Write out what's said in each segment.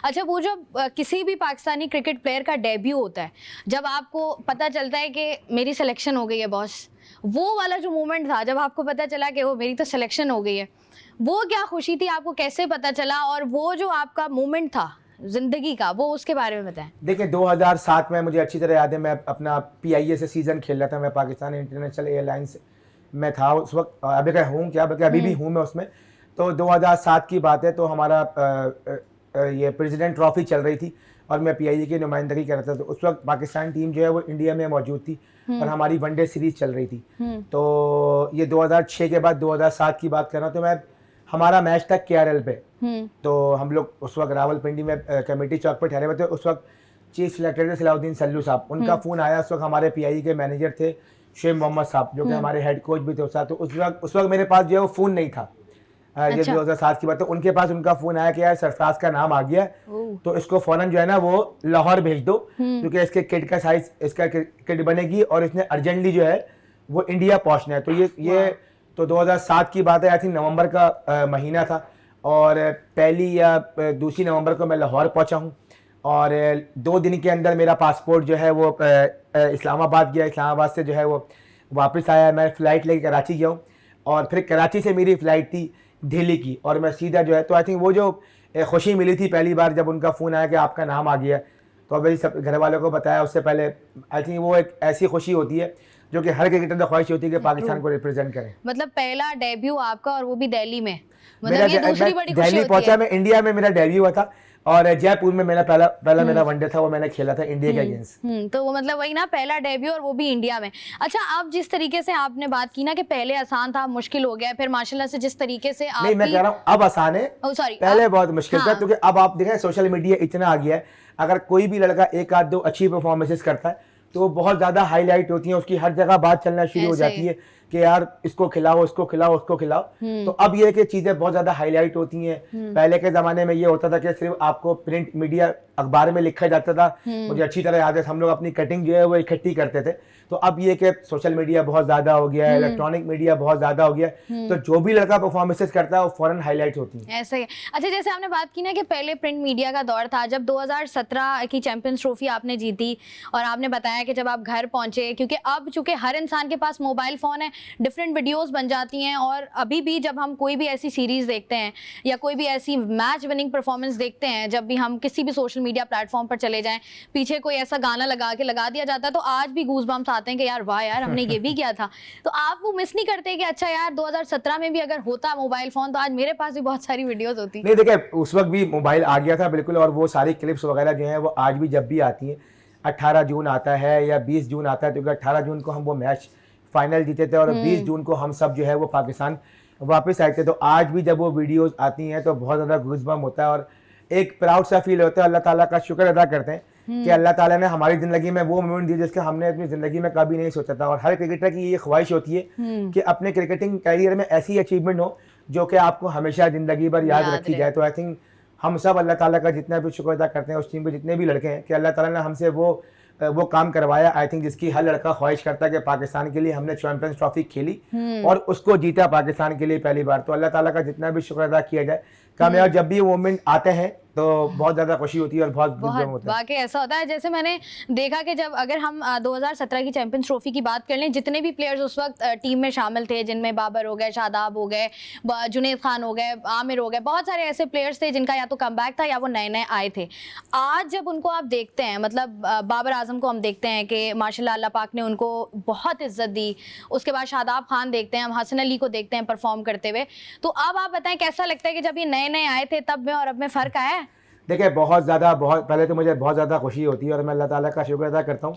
अच्छा, वो जब किसी भी पाकिस्तानी क्रिकेट प्लेयर का डेब्यू होता है, जब आपको पता चलता है कि मेरी सिलेक्शन हो गई है बॉस, वो वाला जो मोमेंट था जब आपको पता चला कि वो मेरी तो सिलेक्शन हो गई है, वो क्या खुशी थी, आपको कैसे पता चला, और वो जो आपका मोमेंट था जिंदगी का, वो उसके बारे में बताएं। देखिए 2007 में मुझे अच्छी तरह याद है, मैं अपना PIA से सीज़न खेल रहा था, मैं पाकिस्तान इंटरनेशनल एयरलाइंस में था उस वक्त, अभी क्या हूँ क्या, बल्कि अभी भी हूँ मैं उसमें। तो 2007 की बात है, तो हमारा ये प्रेसिडेंट ट्रॉफी चल रही थी और मैं PIA की नुमाइंदगी कर रहा था। तो उस वक्त पाकिस्तान टीम जो है वो इंडिया में मौजूद थी और हमारी वनडे सीरीज चल रही थी। तो ये 2006 के बाद 2007 की बात कर रहा हूँ। तो मैं, हमारा मैच था KRL पे, तो हम लोग उस वक्त रावलपिंडी में कमेटी चौक पर ठहरे हुए थे। उस वक्त चीफ सेलेक्टर थे सलाउद्दीन सल्लू साहब, उनका फ़ोन आया। उस वक्त हमारे PIA के मैनेजर थे शुएब मोहम्मद साहब, जो कि हमारे हेड कोच भी थे उस वक्त। तो उस वक्त मेरे पास जो है वो फ़ोन नहीं था। जब 2007 की बात, तो उनके पास उनका फ़ोन आया कि यार सरफराज का नाम आ गया, तो इसको फ़ौरन जो है ना वो लाहौर भेज दो, क्योंकि इसके किट का साइज़, इसका किट बनेगी और इसने अर्जेंटली जो है वो इंडिया पहुँचना है। तो ये तो 2007 की बात है, आई थिंक नवंबर का महीना था, और पहली या दूसरी नवंबर को मैं लाहौर पहुंचा हूं, और 2 दिन के अंदर मेरा पासपोर्ट जो है वो इस्लामाबाद गया, इस्लामाबाद से जो है वो वापस आया। मैं फ़्लाइट लेके कराची गया हूँ, और फिर कराची से मेरी फ़्लाइट थी दिल्ली की, और मैं सीधा जो है, तो आई थिंक वो जो खुशी मिली थी पहली बार जब उनका फ़ोन आया कि आपका नाम आ गया, तो अभी सब घर वालों को बताया। उससे पहले आई थिंक वो एक ऐसी खुशी होती है जो कि हर क्रिकेटर की ख्वाहिश होती है कि पाकिस्तान को रिप्रेजेंट करें। मतलब पहला डेब्यू आपका, और वो भी दिल्ली में, मेरा मतलब ये दूसरी बड़ी खुशी दिल्ली होती पहुंचा, है। मैं इंडिया में मेरा डेब्यू हुआ था, और जयपुर में मेरा पहला मेरा वनडे था, वो मैंने खेला था इंडिया के अगेंस्ट। तो वो मतलब वही ना, पहला डेब्यू और वो भी इंडिया में। अच्छा, आप जिस तरीके से आपने बात की ना कि पहले आसान था, मुश्किल हो गया, फिर माशाल्लाह से जिस तरीके से आप, नहीं, मैं कह रहा हूँ अब आसान है, पहले बहुत मुश्किल था, क्योंकि अब आप देखें सोशल मीडिया इतना आ गया है, अगर कोई भी लड़का एक आध दो अच्छी परफॉर्मेंसेस करता है तो बहुत ज़्यादा हाईलाइट होती है, उसकी हर जगह बात चलना शुरू हो जाती है कि यार इसको खिलाओ, उसको खिलाओ, उसको खिलाओ। तो अब ये कि चीज़ें बहुत ज़्यादा हाईलाइट होती हैं। पहले के ज़माने में ये होता था कि सिर्फ आपको प्रिंट मीडिया अखबार में लिखा जाता था। मुझे अच्छी तरह याद है, हम लोग अपनी कटिंग जो है वो इकट्ठी करते थे। तो अब ये कि सोशल मीडिया बहुत ज़्यादा हो गया है, इलेक्ट्रॉनिक मीडिया बहुत ज़्यादा हो गया है, तो जो भी लड़का परफॉर्मेंसेस करता है वो फौरन हाईलाइट होती है। ऐसा ही। अच्छा, जैसे आपने बात की ना कि पहले प्रिंट मीडिया का दौर था, जब 2017 की चैंपियंस ट्रॉफी आपने जीती, और आपने बताया कि जब आप घर पहुंचे, क्योंकि अब चूंकि हर इंसान के पास मोबाइल फ़ोन है, डिफरेंट वीडियोस बन जाती हैं, और अभी भी जब हम कोई भी ऐसी सीरीज़ देखते हैं या कोई भी ऐसी मैच विनिंग परफॉर्मेंस देखते हैं, जब भी हम किसी भी सोशल मीडिया प्लेटफॉर्म पर चले जाएं, पीछे कोई ऐसा गाना लगा दिया जाता है, तो आज भी गूज़बम्स आते हैं कि यार वाह यार, हमने ये भी किया था। तो आप वो मिस नहीं करते कि अच्छा यार 2017 में भी अगर होता मोबाइल फ़ोन तो आज मेरे पास भी बहुत सारी वीडियोस होती? नहीं देखिए, उस वक्त भी मोबाइल आ गया था बिल्कुल, और वो सारी क्लिप्स वगैरह जो हैं वो आज भी जब भी आती हैं, 18 जून आता है या 20 जून आता है, क्योंकि 18 जून को हम वो मैच फाइनल जीते थे, और 20 जून को हम सब जो है वो पाकिस्तान वापस आए थे। तो आज भी जब वो वीडियोज़ आती हैं तो बहुत ज़्यादा गूज़बम्प होता है, और एक प्राउड सा फील होता है। अल्लाह ताला का शुक्र अदा करते हैं कि अल्लाह ताला ने हमारी ज़िंदगी में वो मोमेंट दिए जिसके हमने अपनी ज़िंदगी में कभी नहीं सोचा था। और हर क्रिकेटर की ये ख्वाहिश होती है कि अपने क्रिकेटिंग करियर में ऐसी अचीवमेंट हो जो कि आपको हमेशा ज़िंदगी भर याद रखी जाए। तो आई थिंक हम सब अल्लाह ताला का जितना भी शुक्र अदा करते हैं उस टीम के जितने भी लड़के हैं कि अल्लाह ताला ने हमसे वो काम करवाया, आई थिंक जिसकी हर लड़का ख्वाहिश करता है कि पाकिस्तान के लिए हमने चैंपियंस ट्रॉफी खेली और उसको जीता पाकिस्तान के लिए पहली बार। तो अल्लाह ताला का जितना भी शुक्र अदा किया जाए, कामयाब जब भी वो मोमेंट आते हैं तो बहुत ज़्यादा खुशी होती है और बहुत होता है। वाकई ऐसा होता है। जैसे मैंने देखा कि जब अगर हम 2017 की चैंपियंस ट्रॉफी की बात कर लें, जितने भी प्लेयर्स उस वक्त टीम में शामिल थे, जिनमें बाबर हो गए, शादाब हो गए, जुनैद खान हो गए, आमिर हो गए, बहुत सारे ऐसे प्लेयर्स थे जिनका या तो कमबैक था या वो नए नए आए थे। आज जब उनको आप देखते हैं, मतलब बाबर आजम को हम देखते हैं कि माशाल्लाह अल्लाह पाक ने उनको बहुत इज्जत दी, उसके बाद शादाब खान देखते हैं, हम हसन अली को देखते हैं परफॉर्म करते हुए। तो अब आप बताएं कैसा लगता है कि जब ये नए नए आए थे तब में और अब में फ़र्क आया है? देखिए बहुत पहले तो मुझे बहुत ज़्यादा खुशी होती है और मैं अल्लाह ताला का शुक्र अदा करता हूँ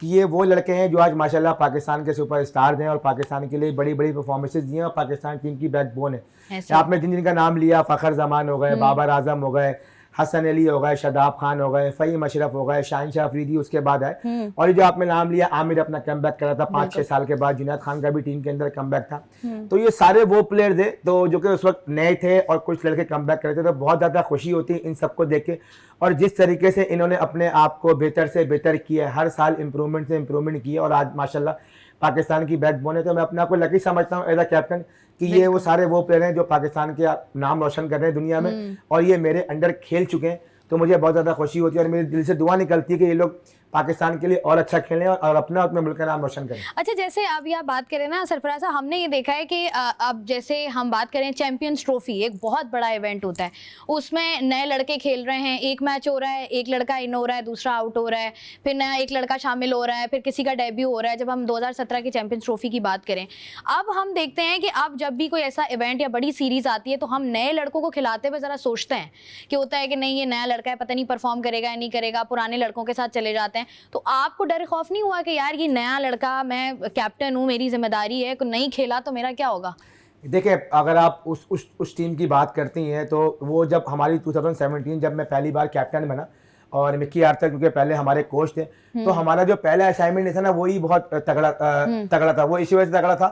कि ये वो लड़के हैं जो आज माशाल्लाह पाकिस्तान के सुपरस्टार हैं और पाकिस्तान के लिए बड़ी बड़ी परफॉर्मेंसेस दी हैं और पाकिस्तान टीम की बैकबोन है। आपने जिन जिनका नाम लिया, फ़खर जमान हो गए, बाबर आजम हो गए, हसन अली हो गए, शादाब खान हो गए, फ़हीम अशरफ हो गए, शाहीन शाह अफरीदी उसके बाद आए, और ये जो आपने नाम लिया आमिर अपना कमबैक करा था 5-6 साल के बाद, जुनैद खान का भी टीम के अंदर कमबैक था। तो ये सारे वो प्लेयर थे तो जो कि उस वक्त नए थे और कुछ लड़के कमबैक करे थे। तो बहुत ज़्यादा खुशी होती है इन सबको देख के, और जिस तरीके से इन्होंने अपने आप को बेहतर से बेहतर किया, हर साल इम्प्रूवमेंट से इम्प्रूवमेंट किया और आज माशाल्लाह पाकिस्तान की बैकबोन है। तो मैं अपने आप को लकी समझता हूँ एज अ कैप्टन कि ये वो सारे वो प्लेयर हैं जो पाकिस्तान के नाम रोशन कर रहे हैं दुनिया में और ये मेरे अंडर खेल चुके हैं। तो मुझे बहुत ज़्यादा खुशी होती है और मेरे दिल से दुआ निकलती है कि ये लोग पाकिस्तान के लिए और अच्छा खेलें और अपना अपने मुल्क का नाम रोशन करें। अच्छा, जैसे अभी आप बात करें ना सरफराज साहब, हमने ये देखा है कि अब जैसे हम बात करें चैंपियंस ट्रॉफी, एक बहुत बड़ा इवेंट होता है, उसमें नए लड़के खेल रहे हैं, एक मैच हो रहा है, एक लड़का इन हो रहा है, दूसरा आउट हो रहा है, फिर नया एक लड़का शामिल हो रहा है, फिर किसी का डेब्यू हो रहा है। जब हम 2017 की चैंपियंस ट्रॉफी की बात करें, अब हम देखते हैं कि अब जब भी कोई ऐसा इवेंट या बड़ी सीरीज आती है तो हम नए लड़कों को खिलाते हुए ज़रा सोचते हैं कि होता है कि नहीं ये नया लड़का है, पता नहीं परफॉर्म करेगा या नहीं करेगा, पुराने लड़कों के साथ चले जाते हैं। तो आपको डर खौफ नहीं हुआ कि यार ये नया लड़का, मैं कैप्टन हूँ, मेरी जिम्मेदारी है, नहीं खेला तो मेरा क्या होगा? देखिए, अगर आप उस टीम की बात करती हैं तो वो जब हमारी 2017 जब मैं पहली बार कैप्टन बना और मिकी आर्थर क्योंकि पहले हमारे कोच थे, तो हमारा जो पहला असाइनमेंट था ना वही बहुत तगड़ा था। वो इसी वजह से तगड़ा था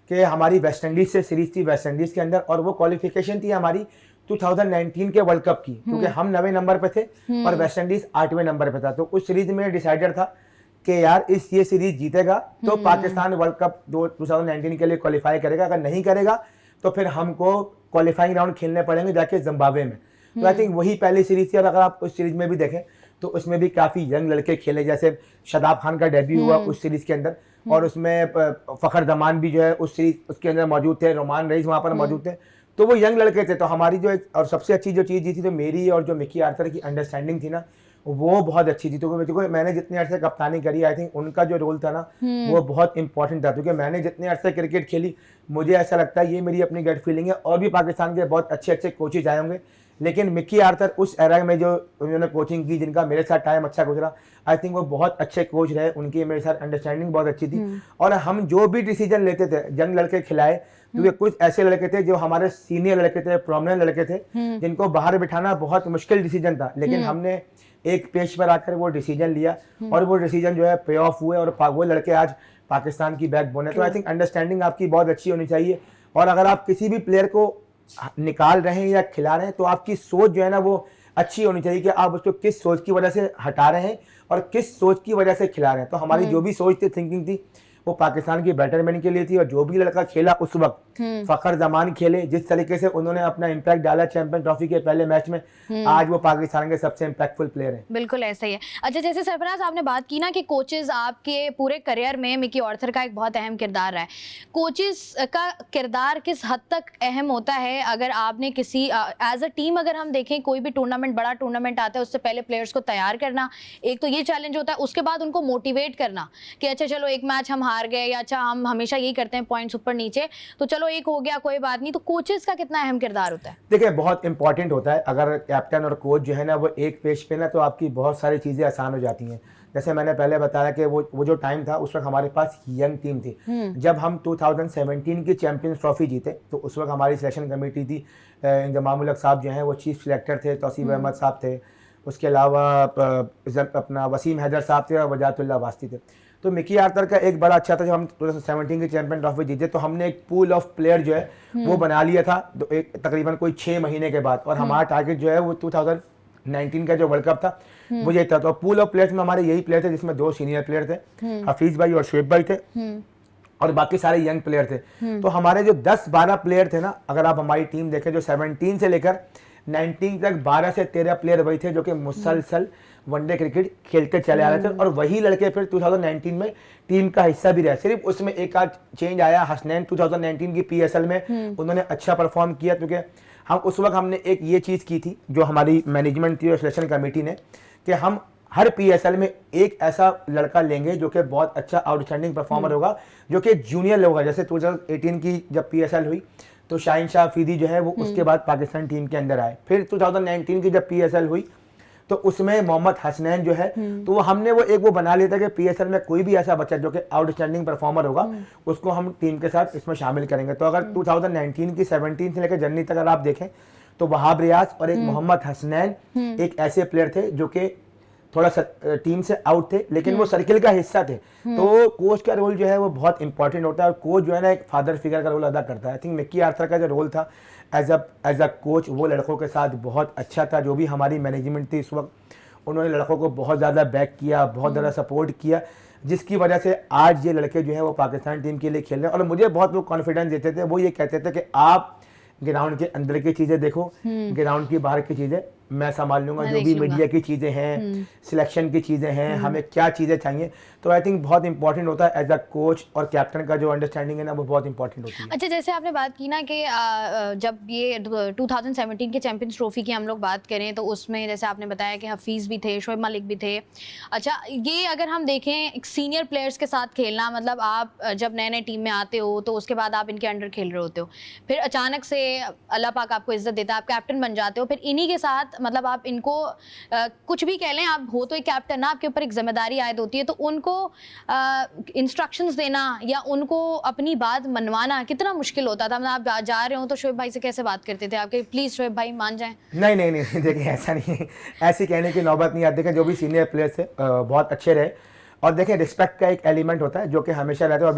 कि हमारी वेस्ट इंडीज से सीरीज थी वेस्ट इंडीज के अंदर, और वो क्वालिफिकेशन थी हमारी 2019 के वर्ल्ड कप की, क्योंकि हम 9वें नंबर पे थे और वेस्ट इंडीज 8वें नंबर पे था। तो उस सीरीज में डिसाइडेड था कि यार ये सीरीज जीतेगा तो पाकिस्तान वर्ल्ड कप 2019 के लिए क्वालिफाई करेगा, अगर नहीं करेगा तो फिर हमको क्वालिफाइंग राउंड खेलने पड़ेंगे जाके जिम्बाब्वे में। तो आई थिंक वही पहली सीरीज थी। और अगर आप उस सीरीज में भी देखें तो उसमें भी काफ़ी यंग लड़के खेले, जैसे शादाब खान का डेब्यू हुआ उस सीरीज के अंदर, और उसमें फ़खर जमान भी जो है उस सीरीज उसके अंदर मौजूद थे, रोमान रईस वहाँ पर मौजूद थे। तो वो यंग लड़के थे। तो हमारी जो और सबसे अच्छी जो चीज़ थी तो मेरी और जो मिकी आर्थर की अंडरस्टैंडिंग थी ना वो बहुत अच्छी थी। तो मैंने जितने अरसे कप्तानी करी, आई थिंक उनका जो रोल था ना वो बहुत इंपॉर्टेंट था, क्योंकि मैंने जितने अरसे क्रिकेट खेली मुझे ऐसा लगता है, ये मेरी अपनी गट फीलिंग है, और भी पाकिस्तान के बहुत अच्छे अच्छे कोचेज आए होंगे, लेकिन मिकी आर्थर उस एरा में जो उन्होंने कोचिंग की, जिनका मेरे साथ टाइम अच्छा गुजरा, आई थिंक वो बहुत अच्छे कोच रहे, उनकी मेरे साथ अंडरस्टैंडिंग बहुत अच्छी थी। और हम जो भी डिसीजन लेते थे, यंग लड़के खिलाए, क्योंकि कुछ ऐसे लड़के थे जो हमारे सीनियर लड़के थे, प्रोमिनेंट लड़के थे, जिनको बाहर बिठाना बहुत मुश्किल डिसीजन था, लेकिन हमने एक पेज पर आकर वो डिसीजन लिया और वो डिसीजन जो है पे ऑफ हुए, और वो लड़के आज पाकिस्तान की बैकबोन है। तो आई थिंक अंडरस्टैंडिंग आपकी बहुत अच्छी होनी चाहिए, और अगर आप किसी भी प्लेयर को निकाल रहे हैं या खिला रहे हैं तो आपकी सोच जो है ना वो अच्छी होनी चाहिए कि आप उसको किस सोच की वजह से हटा रहे हैं और किस सोच की वजह से खिला रहे हैं। तो हमारी जो भी सोच थी, थिंकिंग थी, वो पाकिस्तान की बेटरमेंट के लिए थी। और जो भी लड़का खेला उस वक्त, फखर जमान खेले, जिस तरीके से उन्होंने अपना इम्पैक्ट डाला चैंपियन ट्रॉफी के पहले मैच में, आज वो पाकिस्तान के सबसे इम्पैक्टफुल प्लेयर हैं। बिल्कुल ऐसा ही है। अच्छा, जैसे सरफराज आपने बात की ना कि कोचेज आपके पूरे करियर में मिकी आर्थर का एक बहुत अहम किरदार रहा है। कोचेज का किरदार किस हद तक अहम होता है? अगर आपने किसी एज अ टीम अगर हम देखें, कोई भी टूर्नामेंट, बड़ा टूर्नामेंट आता है, उससे पहले प्लेयर्स को तैयार करना एक तो ये चैलेंज होता है, उसके बाद उनको मोटिवेट करना कि अच्छा चलो एक मैच हम हार गए, या अच्छा हम हमेशा यही करते हैं पॉइंट्स ऊपर नीचे, तो चलो एक हो गया कोई बात नहीं। तो कोचेस का कितना अहम किरदार होता है? देखिए, बहुत इंपॉर्टेंट होता है। अगर कैप्टन और कोच जो है ना वो एक पेज पे ना, तो आपकी बहुत सारी चीज़ें आसान हो जाती हैं। जैसे मैंने पहले बताया कि वो जो टाइम था उस वक्त हमारे पास यंग टीम थी। जब हम 2017 की चैंपियंस ट्रॉफी जीते तो उस वक्त हमारी सिलेक्शन कमेटी थी, इंजमाम उल हक साहब जो हैं वो चीफ सिलेक्टर थे, तौसीफ अहमद साहब थे, उसके अलावा अपना वसीम हैदर साहब थे और वजातुल्लाह वास्ती थे। तो मिकी आर्थर का एक बड़ा अच्छा था, जब हम 2017 की चैंपियन ट्रॉफी जीते तो हमने एक पूल ऑफ प्लेयर जो है वो बना लिया था तकरीबन कोई 6 महीने के बाद, और हमारा टारगेट जो है वो 2019 का जो वर्ल्ड कप था वो ये था। तो पूल ऑफ प्लेयर्स में हमारे यही प्लेयर थे, जिसमें 2 सीनियर प्लेयर थे, हफीज भाई और शुएब भाई थे, और बाकी सारे यंग प्लेयर थे। तो हमारे जो 10-12 प्लेयर थे ना, अगर आप हमारी टीम देखें, जो 17 से लेकर 19 तक 12 से 13 प्लेयर वही थे जो कि मुसलसल वनडे क्रिकेट खेलते चले आ रहे थे, और वही लड़के फिर 2019 में टीम का हिस्सा भी रहे। सिर्फ उसमें एक आध चेंज आया, हसनैन 2019 की PSL में उन्होंने अच्छा परफॉर्म किया, क्योंकि हम उस वक्त हमने एक ये चीज़ की थी जो हमारी मैनेजमेंट थी और सिलेक्शन कमेटी ने, कि हम हर PSL में एक ऐसा लड़का लेंगे जो कि बहुत अच्छा आउटस्टैंडिंग परफॉर्मर होगा, जो कि जूनियर होगा। जैसे 2018 की जब PSL हुई तो शाहीन शाह अफरीदी जो है वो उसके बाद पाकिस्तान टीम के अंदर आए। फिर 2019 की जब PSL हुई तो उसमें मोहम्मद हसनैन जो है, तो हमने वो बना लिया था कि PSL में कोई भी ऐसा बच्चा जो कि आउटस्टैंडिंग परफॉर्मर होगा उसको हम टीम के साथ इसमें शामिल करेंगे। तो अगर 2019 की 17 से लेकर जर्नी तक अगर आप देखें तो वहाब रियाज और एक मोहम्मद हसनैन एक ऐसे प्लेयर थे जो कि थोड़ा सा टीम से आउट थे, लेकिन वो सर्किल का हिस्सा थे। तो कोच का रोल जो है वो बहुत इंपॉर्टेंट होता है, और कोच जो है ना एक फादर फिगर का रोल अदा करता है। आई थिंक मिकी आर्थर का जो रोल था एज अ कोच, वो लड़कों के साथ बहुत अच्छा था। जो भी हमारी मैनेजमेंट थी उस वक्त, उन्होंने लड़कों को बहुत ज़्यादा बैक किया, बहुत ज़्यादा सपोर्ट किया, जिसकी वजह से आज ये लड़के जो हैं वो पाकिस्तान टीम के लिए खेल रहे हैं। और मुझे बहुत लोग कॉन्फिडेंस देते थे, वो ये कहते थे कि आप ग्राउंड के अंदर की चीज़ें देखो, ग्राउंड की बाहर की चीज़ें मैं संभाल लूंगा, मैं जो देख भी लूंगा। मीडिया की चीज़ें हैं, सिलेक्शन की चीज़ें हैं, हमें क्या चीज़ें चाहिए, तो आई थिंक बहुत इंपॉर्टेंट होता है एज अ कोच और कैप्टन का जो अंडरस्टैंडिंग है ना, वो बहुत इंपॉर्टेंट होती है। अच्छा, जैसे आपने बात की ना कि जब ये 2017 के चैंपियंस ट्रॉफी की हम लोग बात करें तो उसमें जैसे आपने बताया कि हफीज़ भी थे, शोएब मलिक भी थे। अच्छा, ये अगर हम देखें एक सीनियर प्लेयर्स के साथ खेलना, मतलब आप जब नए नए टीम में आते हो तो उसके बाद आप इनके अंडर खेल रहे होते हो, फिर अचानक से अल्लाह पाक आपको इज्जत देता है, आप कैप्टन बन जाते हो, फिर इन्हीं के साथ मतलब आप इनको कुछ भी कह लें, आप हो तो एक कैप्टन ना, आपके ऊपर एक जिम्मेदारी आयद होती है, तो उनको इंस्ट्रक्शंस देना या उनको अपनी बात मनवाना कितना मुश्किल होता था? मतलब आप जा रहे हो तो शोएब भाई से कैसे बात करते थे आपके, प्लीज़ शोएब भाई मान जाएं? नहीं नहीं नहीं, देखिए ऐसा नहीं है, ऐसी कहने की नौबत नहीं आती। देखिए जो भी सीनियर प्लेयर्स थे बहुत अच्छे रहे, और देखिए रिस्पेक्ट का एक एलिमेंट होता है जो कि हमेशा रहता है।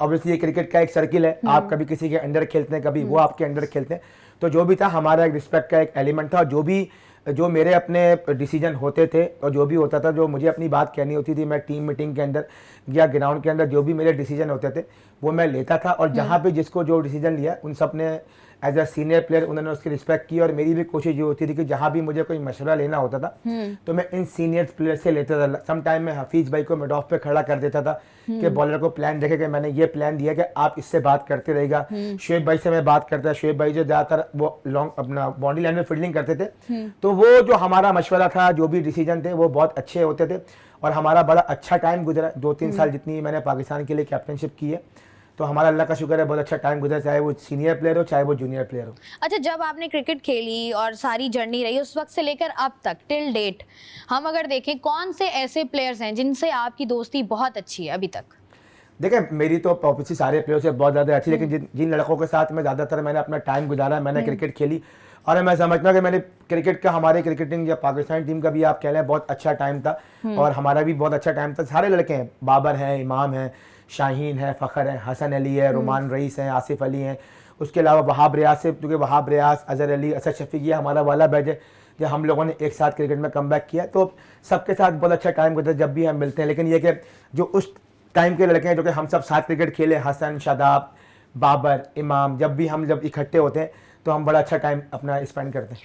ऑब्वियसली ये क्रिकेट का एक सर्किल है, आप कभी किसी के अंडर खेलते हैं, कभी वो आपके अंडर खेलते हैं, तो जो भी था हमारा एक रिस्पेक्ट का एक एलिमेंट था। और जो मेरे अपने डिसीजन होते थे और जो भी होता था, जो मुझे अपनी बात कहनी होती थी, मैं टीम मीटिंग के अंदर या ग्राउंड के अंदर जो भी मेरे डिसीजन होते थे वो मैं लेता था, और जहाँ पे जिसको जो डिसीजन लिया उन सब ने एज अ सीनियर प्लेयर उन्होंने उसकी रिस्पेक्ट की। और मेरी भी कोशिश ये होती थी कि जहाँ भी मुझे कोई मशवरा लेना होता था तो मैं इन सीनियर प्लेयर से लेता था। सम टाइम मैं हफीज़ भाई को मिड ऑफ पे खड़ा कर देता था कि बॉलर को प्लान देखे कि मैंने ये प्लान दिया कि आप इससे बात करते रहेगा। शोएब भाई से मैं बात करता, शोएब भाई जो ज़्यादातर वो लॉन्ग अपना बाउंड्री लाइन में फील्डिंग करते थे, तो वो जो हमारा मशवरा था, जो भी डिसीजन थे वो बहुत अच्छे होते थे, और हमारा बड़ा अच्छा टाइम गुजरा। 2-3 साल जितनी मैंने पाकिस्तान के लिए कैप्टनशिप की है, तो हमारा अल्लाह का शुक्र है बहुत अच्छा टाइम गुजरा, चाहे वो सीनियर प्लेयर हो चाहे वो जूनियर प्लेयर हो। अच्छा, जब आपने क्रिकेट खेली और सारी जर्नी रही उस वक्त से लेकर अब तक टिल डेट, हम अगर देखें कौन से ऐसे प्लेयर्स हैं जिनसे आपकी दोस्ती बहुत अच्छी है अभी तक? देखिए मेरी तो ऑब्वियसली सारे प्लेयर से बहुत ज़्यादा अच्छी, लेकिन जिन लड़कों के साथ मैं ज़्यादातर मैंने अपना टाइम गुजारा, मैंने क्रिकेट खेली, और मैं समझता हूँ कि मैंने क्रिकेट का, हमारे क्रिकेटिंग या पाकिस्तान टीम का भी आप कह लें बहुत अच्छा टाइम था, और हमारा भी बहुत अच्छा टाइम था। सारे लड़के हैं, बाबर हैं, इमाम हैं, शाहीन है, फ़खर है, हसन अली है, रुमान रईस हैं, आसिफ अली हैं, उसके अलावा वहाब रियाज से, क्योंकि वहाब रियाज, अजहर अली, असद शफीक, ये हमारा वाला बैच है जब हम लोगों ने एक साथ क्रिकेट में कम बैक किया, तो सबके साथ बहुत अच्छा टाइम गुजरा जब भी हम मिलते हैं। लेकिन ये कि जो उस टाइम के लड़के हैं जो कि हम सब साथ क्रिकेट खेले, हसन, शादाब, बाबर, इमाम, जब भी हम इकट्ठे होते हैं तो हम बड़ा अच्छा टाइम अपना स्पेंड करते हैं।